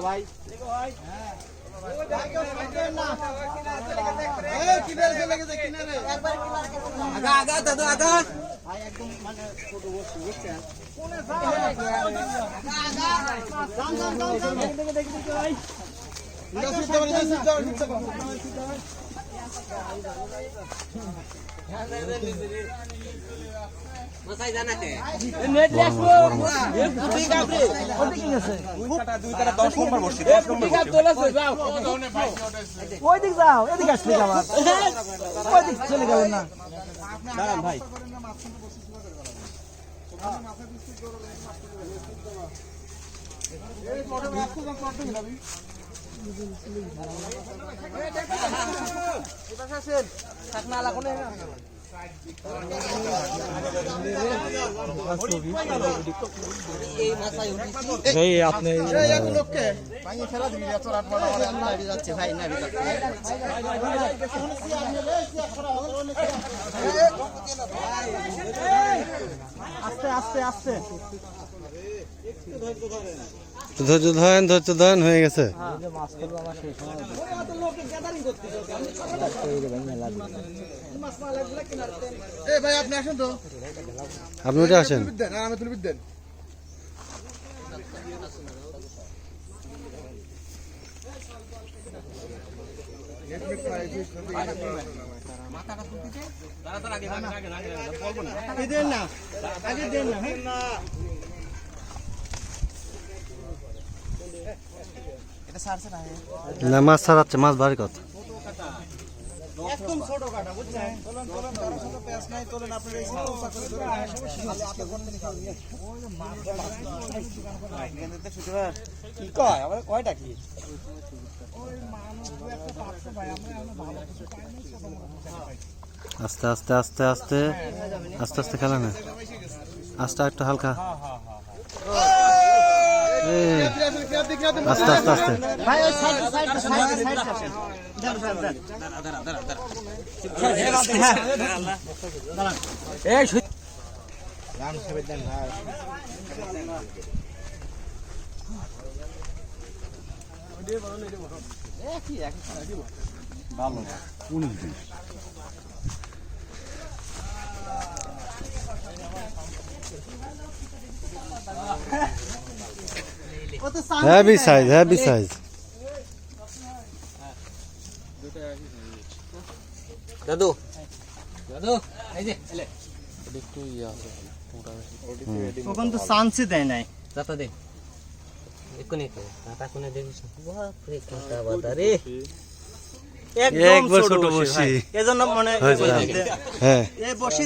ভাই মাসাই জানা কে নেট লেখো এ পুটি কাপড়ে পুটি কিনেছে দুই তারা 10 নম্বর বসছি 10 নম্বর বসছি চলে যাও ওই দিক যাও এদিকে আসলে আবার ওই দিক চলে গেল না দাঁড়ান ভাই এই মোটর রাখো না করতে যাবি এই দেখো এটা আসেন থাকনা লাগো না ভাই আপনি লোককে ভাঙি ফেলা দিবি এত রাত বড় বড় নাড়ি যাচ্ছে ভাই নাড়ি যাচ্ছে আস্তে আস্তে আস্তে ধৈর্য ধরেন হয়ে গেছে। ভাই আপনি আসেন তো আপনি উঠে আসেন। আমি তুলবি দেন না মাছ ছাড়াচ্ছে, মাছ বাড়ি কত একদম ছোট কাটা বুঝছেন তোলেন তোলেন কারো কোনো পেছ নাই তোলেন আপনার এই ছোট উঁচা করে ধরে খালি আপনি কোন দিন খাবেন ওই যে মাছ গেন্দে শুধুবার কি কয় আবার কয়টা কি ওই মানুষ দু একটা পাচ্ছে ভাই আমরা এখনো ভালো কিছু পাই না ছোট মোটো আস্তে আস্তে আস্তে আস্তে আস্তে আস্তে খেলা না আস্তে একটু হালকা আস্তে আস্তে আস্তে ভাই ওই সাইড সাইড সাইড আসেন এই রাম সাহেব দেন ভাই কি ভালো 19 হেভি সাইজ হেভি সাইজ দাদু দাদু এই যে এলে একটু ইয়া আছে তখন তো চান্সই দেয় নাই जाता दे एको नहीं काका कोने देखिस बाप रे काका बता रे একদম ছোট বসি এজন্য মনে হ্যাঁ এই বসি